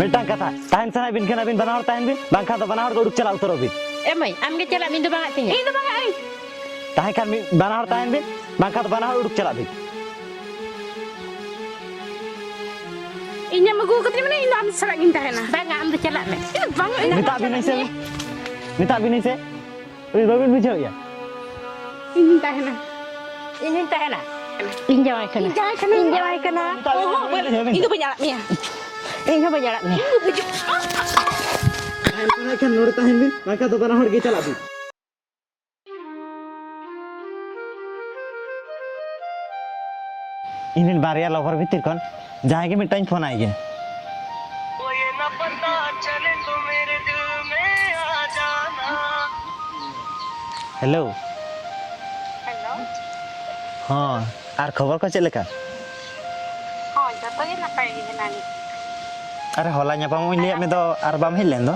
Metang kata, tahan sana bin kena bin banahor tahan bin, bangka tu banahor tu uduk celah utar bin. Emai, amge celah bin tu bangat tinggi. Itu bang ay. Tahan kan banahor tahan bin, bangka tu banahor uduk celah bin. Inya magu katri mana ino am salah ginta hena. Bang am tu celah me. Itu bang ina. Minta bin ni se, minta bin ni se. Ui babin bijau ya. Ginta hena. Ini tak nak. Injawai kena. Injawai kena. Oh, itu banyak ni. Ini banyak ni. Tahan kan nur tahan bin, bangka tu banahor ke celah bin. Ini baria lover bitir kon, jahai ke minta phone आई है. Hello Hello. हाँ are खबर को चले का Oh, jatuh ni nak pergi hena ni. अरे होला nyapa lihat me do ar bam hilen do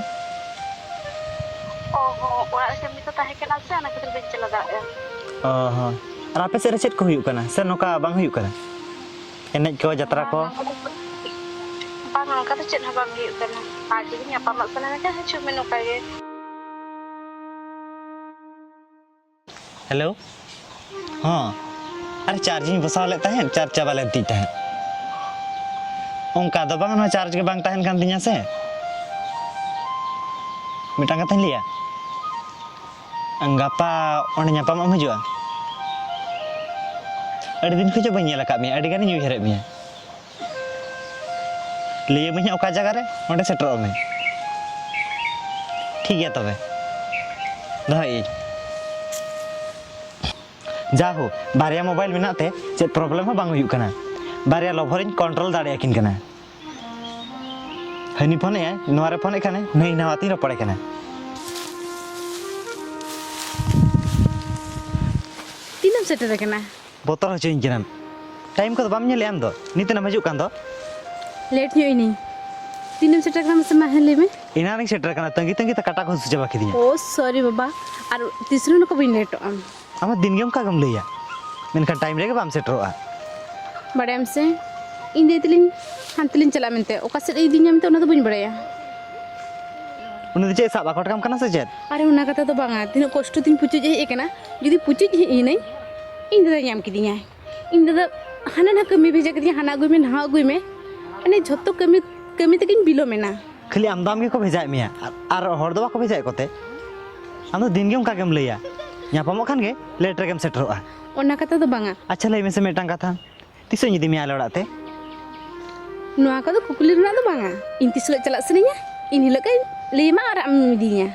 Oh, orang kami tu tahu kenal sana kita bencana lada ya. oh ar ape se recet ko huyuk kana se noka bang huyuk kana enej ko jatra ko Bang, kata cik nak bagi kena. Pagi ni apa mak sana kan cuma menu kaya. Hello हाँ अरे charging बसाव ले तहन charge चाबा ले ती तहन उनका दो बंग charge के बंग तहन kan tinya se मिटांग कथन लिया गapa onde nyapa mak hujua adi din kujo bani nyela kami adi gani nyuheret miya liye minya oka jaga re onde setor me ठीक है तबे दहाई जाहो बारिया मोबाइल मेनाते चेक प्रॉब्लम हो बांग हुयुक कना बारिया लभरिन कंट्रोल दाड़े किन कना हनी फोन है नोरे फोन एखाने नै नावाती रो पड़े कना Tinam seter kena. बोतर हो चोइन किनम टाइम को बाम नेले आम दो निते नाम हजुक कान दो Late nyo ini. Tinam seter kena sama hale me. इना नि सेटर कना तंगी तंगी त काटा को सुजा बाकी दिया Oh, sorry baba. Aru tisru no ko bin late am. आमा दिन गेम का गम लैया मेनखान time reggae balm सेटरोआ Badam se. Inde tilin hantilin chala mente. Oka set idi nyam te ona do bain badaya. उन दे साब आकट काम कना से जेत Are una kata to banga. Tino kosto tin pucu je ekana. Jadi pucu je ini. Inde da nyam kidinya. Inde da hana na kami beja kidinya hana gui me na gui me. Ane jotto kami tekin bilo me na. खाली आमदाम के को भेजाय मिया are हर दो को भेजाय कोते आम दो दिन game का गम लैया nyapamok kan ge लेट रे game सेटरोआ Ona kata to banga. अच्छा लई मेसे मेटांग कथा तिसो निदि मिया लड़ा ते Noa kata kukuli runa to banga. Inti sulit celak seninya. Ini lo kan lima arah midinya.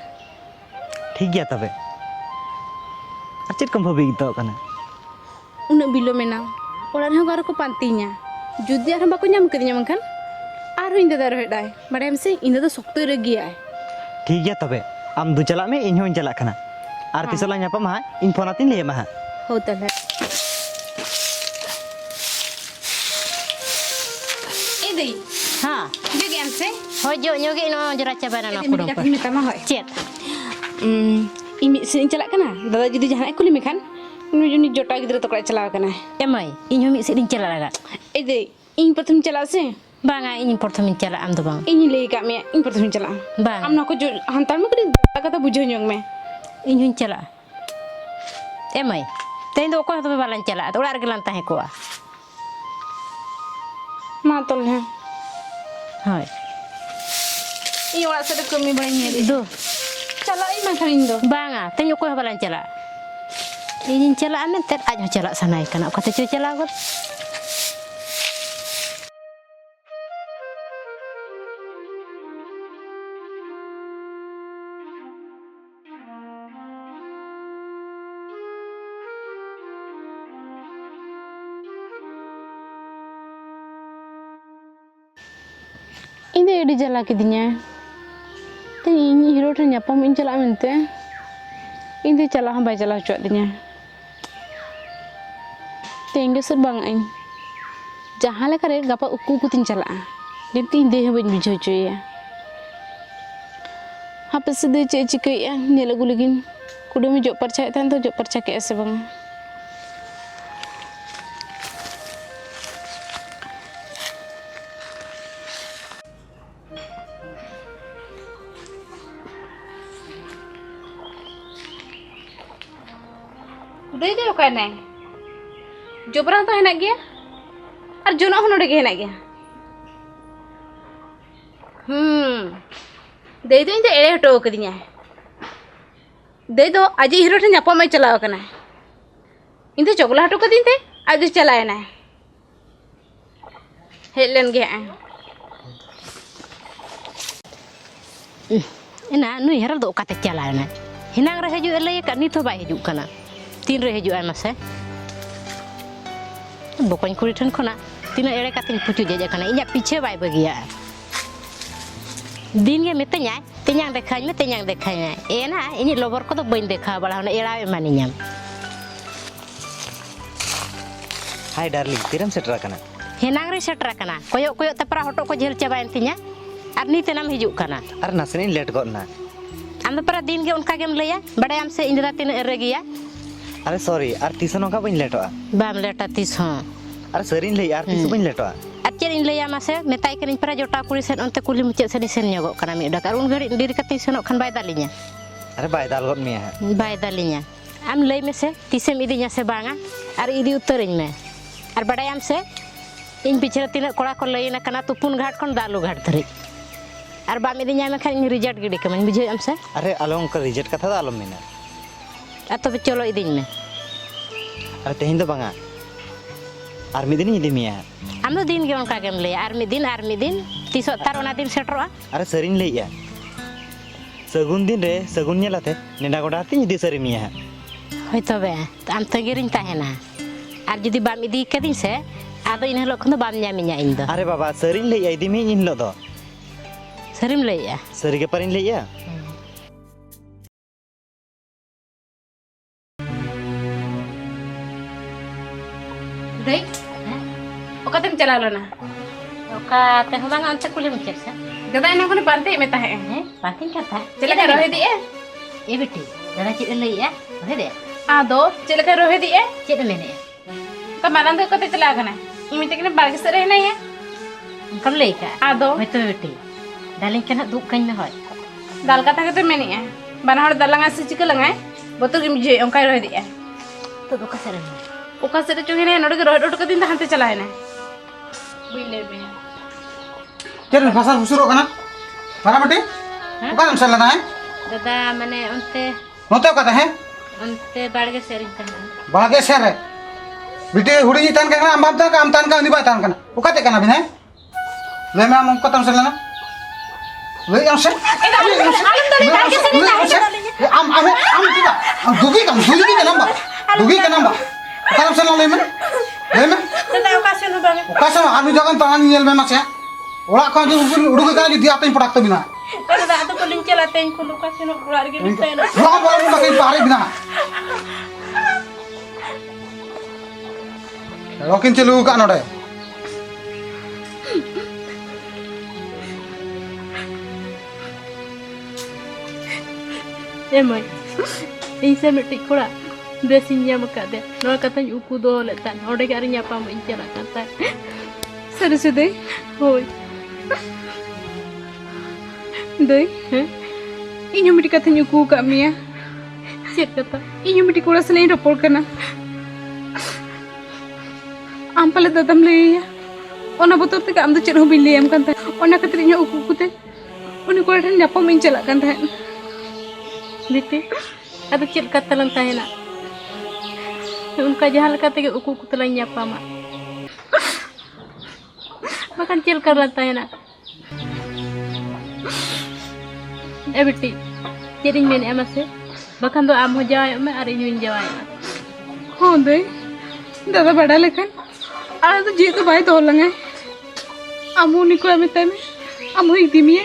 ठीक गया तबे अचेत कम भबी तो कना Una bilo mena. Orang yang garo ko pantinya. Judi arah bako nyam kedinya mangkan. Aru inda daro hedai. Badam se inda to sokto regi ay. ठीक गया तबे आम दु चला में इन होन चला कना आर तिसला nyapam ha इन फोनातिन ले मा Ho tala. Idei. Ha. Jogi am se. Hojo nyogi no jera cabana Ini aku dong. minta minta mah hoy. Cet. Imi sing celak kana. Dada judi jahan kuli mekan. Ini jota gidra to kala celak kana. Emai, ini humi seding celah laga. Idei. In pratham celak se. Banga ini pertama celah am tu bang. Ini lei kak me. In pratham celak. Bang, Am nak ko hantar me kudi kata bujo nyong me. ini humi celah. Emai, tadi tu aku tu balan celah. Tu ular gelan tahe kuah. Ma tol hai. Hai. Ini orang sedek kami banyak ni. Do. Celak ini makan indo. Banga, tadi aku balan celah. Ini celah ane ter aja celah sana ikan. Aku kata celah aku. Ini ide jala kidinya. Tapi ini hero tu nyapam in jala mente. Ini jala hambai jala cuat dinya. Tinggal serbang ain. Jahan lekar gapa uku kutin jala. Jadi ini dia boleh bijau cuy ya. Apa sedih cik cik ya? Ni lagu lagi. Kuda menjok percaya tanto jok percaya ke ase bang. दई दे ओका नै जोबरा तो हेना गया और जोना हो नोडे हेना गया दई दो इन तो एड़े हटो कदिया दई दो आज हिरो ठे नापा में चलाव कना इन तो चोगला हटो कदिन ते आज चलाए ना हेलन गया ina nui heral do kate chala na hinang re haju ele ka ni to bai haju kana tin re haju ai mase bokon kuri than khona tina ere katin puchu jeje kana inya piche bai bagia din ge metanya tenyang dekhanya ena ini lobor ko to bain dekha bala na era mani nyam hi darling तिरम सेटरा कना hinang re setra kana koyok koyok te pra hoto ko jel chabain tinya ar ni tenam hiju kana अरे नसनी late गना am do pra din ge unka gem leya badai am se indra tin ere giya अरे sorry अरे तीसनो का बइन लेटवा bam leta tis ho अरे सरीन ले यार तीस बइन लेटवा Acir in leya mase metai kening para jota kuli sen onte kuli mucet sen sen nyogok kana mi dak arun gari diri katin senok kan bai dalinya अरे bye दाल गत मिया bai dalinya am lei mese tisem idinya se banga ar idi uterin me ar badai am se in bicara tinak kola ko leina kana tupun ghat kon dalu ghat धरी ar bam idinya me kan reject gidi kemen bujhe am se अरे आलम का reject कथा आलम मिना ato cholo idin me अरे तेहिन दो बांगा are मिदिन इदि मिया am do din ge onka gem leya ar midin tisok tar ona din setroa अरे सरीन ले या सगुन दिन रे सगुन नेलाते नेडा गोडा ती इदि सरी मिया hoi tobe am tagirin tahena ar judi bam idi kedin se ado in helo khon do bam nyaminya in do अरे बाबा सरीन ले या इदि मी इन लो दो serim leya सरी के परिन ले या दई ओका तुम चला लो ना oka te hobang ante kuli mucet se दादा ina कोने पांते में ताहे patin kata चले का रोहे दिए e beti dada cit le ya rohe de आदो चले का रोहे दिए cit mene का मारन दो कते चला गना इमिते के बाग से रहना है kam le ka आदो hoi to beti dalin kana duk kan me hoi दाल का था के मेनी है बना हड़ दलंगा से चिक लंगा बतो के मुझे ओका रोहे दिए to do ka sere ओका से चुगे ने नोड के रोहे डोट कदिन हंते चला है ना बिले में क्या फसल फुसुरो कना मारा मटे ओका नम सला ना है dada mane नोते कता है onte barge sering kana बागे शेर है बिटे हुड़ी जी तन कना हम तन का निबा तन कना ओका ते कना बिना ले मैं हम कतम सला ना ले हम से हम दिबा दुगी का नंबर कतम सला ले मैं dada oka seno bang ओका से आमी जगन तन नियल में मासे ओला को जो उड़ुग का दिया तई पड़ाक तो बिना dada atu kulin chala ten kulu ka seno ular ge bitena रो बोल मके पारे बिना रोकिन चलू का नोडे emai isa meti kura desinya makade no kata uku do letan ode ke arinya pam injara kata sarasude hoy dei inyo meti kata uku ka mia set kata inyo meti kura selain rapor kana ampale dadam le ya ona botor te am do chen hobi le am kan ta ona katrinya uku kute uni kura than nyapam injala kan ta Biti, ada cip kata lantai nak. Unka jahal kata ke uku kutelanya apa mak. Makan cil kar lantai nak. Biti, jadi main emas bahkan tu am ho jawai me ari nyun jawai. Oh deh, dadah bada lekan. Ada tu jitu bayi tolong eh. Amu ni kau minta me, amu ikti me.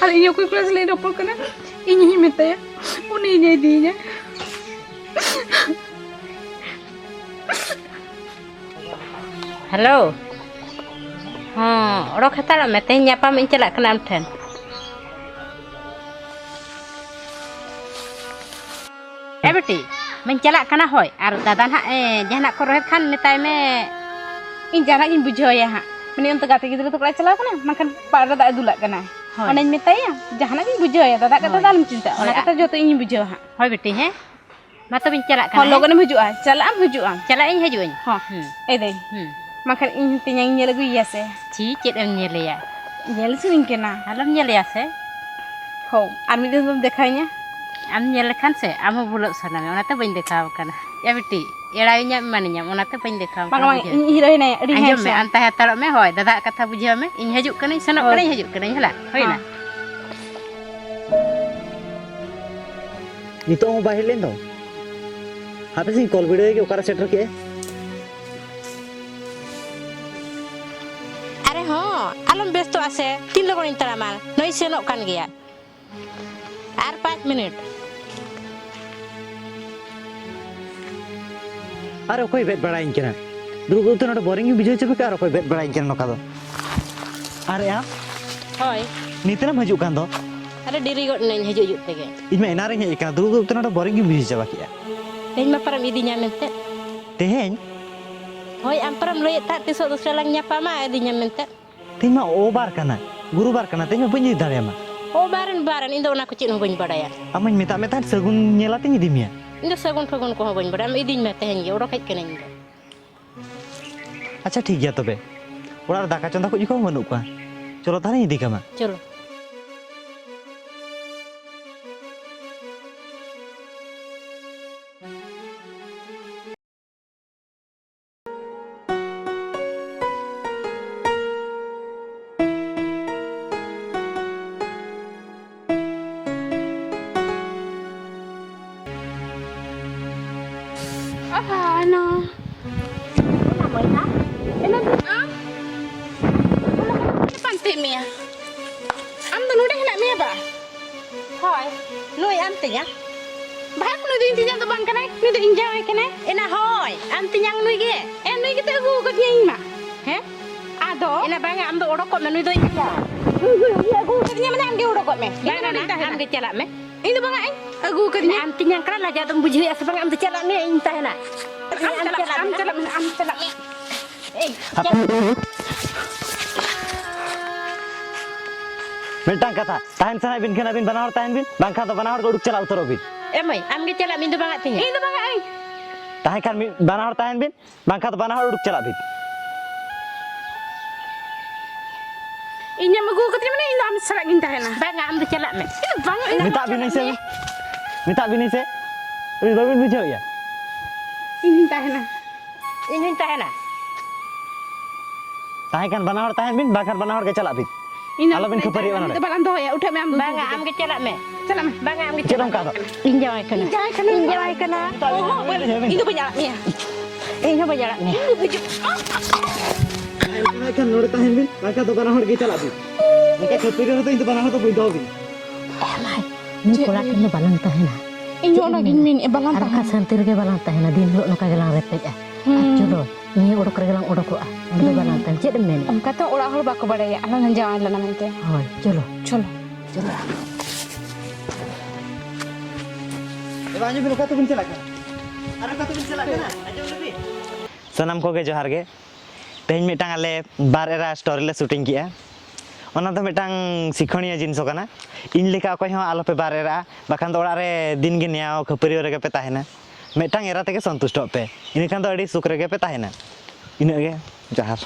Hari ini aku kelas lain rapor kena. Ini minta ya. Uninya dinya. Hello. Orang kata lah, mete nyapa mencelak kena amten. Beti, mencelak kena hoy. Ar dadan hak jangan nak korek kan metai me. In jangan in bujo ya ha. Meni untuk kata gitu tu kalau celak kena, makan pada tak dulak kena. Anak minta ya, jangan in bujo ya. Dadak kata dalam cinta. Orang kata jodoh ini bujo ha. Hoy beti he. मा तबिन चला ᱦᱚᱸ kana ᱞᱚᱜᱚᱱᱮᱢ ᱦᱤᱡᱩᱜᱼᱟ ᱪᱟᱞᱟᱜ ᱟᱢ ᱦᱤᱡᱩᱜ ᱟᱢ चला ᱤᱧ ᱦᱤᱡᱩᱜ ᱟᱹᱧ ᱦᱚᱸ ᱮᱫᱟᱹᱧ ᱵᱟᱠᱷᱟᱱ ᱤᱧ ᱛᱮᱧᱟᱝ ᱧᱮᱞ ᱟᱹᱜᱩᱭᱮᱭᱟ ᱥᱮ ची चेद एम नेलेया ᱧᱮᱞ ᱥᱟᱹᱱᱟᱹᱧ ᱠᱟᱱᱟ आलम नेलेया से ᱦᱚᱸ ᱟᱨ ᱢᱤᱫ ᱫᱤᱱ ᱫᱚᱢ देखाᱣᱤᱧᱟ आम नेल लेखान से आम भूल सानामे ओनाते बइन देखाव kana या बेटी एड़ाइᱧᱟ मानिᱧam ओनाते बइन देखाव ᱵᱟᱝ ᱵᱟᱝ ᱤᱧ ᱦᱤᱨᱳ ᱦᱮᱱᱟᱭᱟ ᱟᱹᱰᱤ आंजम में handsome अंता हतारो में होय दादा कथा बुझियो में इन हजुक कने सनक कने हजुक कने हला होइना नितो हूँ बाहर लेन दो हापे सिंह कॉल वीडियो के ओकारा सेटर के अरे हाँ आलम व्यस्त आसे 3 लगन इन तरामा नई सेनोक कान गया आर 5 मिनट अरे कोई बेट बड़ा इनके ना दुर्ग तो ना बोरिंग बिजय चुप के अरे कोई बेट बड़ा इनके नोका दो अरे आप होय नितना मजू कान दो अरे डिरी गट नई हजुक जुक तेगे इन में एनारे हे का दुर्ग तो ना बोरिंग बिजय चबा किया तेज मा परम इदिnya mente तेहेन होय आम परम लय ता तिसो दूसरा lang nyapa ma idinya mente तीन मा ओ बार कना गुरु बार कना तेज बनी दाड़े मा oh baran indo ona ko cit ho bañ badaya अमन मेता मेता सगुन नेलाते इदी मिया indo sagun fagun ko bañ badam idiñ ma teheng ge odok hej kenañ do अच्छा ठीक गया तबे ओड़ा दाका चंदा को जिको बनू का चलो थाने इदी कमा चलो Ano? Ano ba? Ano panti Mia? Am to nude hena Mia ba? hoy nuy am tinya Bahaya ko nude intinya to bang kanai, nude injawai kanai. ena hoy am tinyang nuy ge Nude kita agu ko niya ima. he Ado? ena banga am do odok ko me nuy do inya Nude agu ko niya mana am ge udah kok me. banga na am ge chala me Ini bang ai? Agu ko niya. am tinyang kra la ja dum bujhi asa banga am de chala me in tahena Am chala me. मिटांग कथा ताहन सना बिन खना बिन बनावर ताहन बिन बांखा तो बनावर को उड़क चला उतरो बिन emai am ge chala min do banga tinya Ini bang ai? ताहे खान बनावर ताहन बिन बांखा तो बनावर उड़क चला बिन Inya magu ko niya mana ini am sarak ginta hena. banga am de chala me Ini bang ai. मिता बिन से मिता बिन से अभी बाबिन बुझो या Ini tahena. ini tahena ताहे खान बनावर ताहन बिन बांखा बनावर के चला बिन Ini Alam bin kepari mana? Itu balan doh ya, udah me am. banga am ge chala me Chala me. banga am ge चलो का दो injawai kana injawai kana Itu banyak Mia. injo bajala me ताहे खान नोड़ ताहन बिन बांखा तो बनावर के चला बिन उनका खपरी तो इन तो बनावर तो बुझ दो बिन ni kola kene balang tahena Ini orang gini min, balan arka santir ge balang tahena din lo no kagelang repet ya chulo ni odok regelang odok ko ni balang tan ced men Om kata orang hal bako badaya, alang nanjang ala namante. hoy chulo Cholo. बाजू बिन का तो बिन चला का अरे का तो बिन चला का आजो लबी सनम को के जोहार गे तेज मिटांग आले बार एरा स्टोरी ले शूटिंग किया ओना तो मिटांग शिक्षणीय जिनिस कना इन लेका अकय हो आलो पे बार एरा बाखान तो ओड़ा रे दिन गे नियाओ खपरी रे पे ताहेना मिटांग एरा तेगे संतुष्ट पे इनखान तो अड़ी सुख रे पे ताहेना इना गे जोहार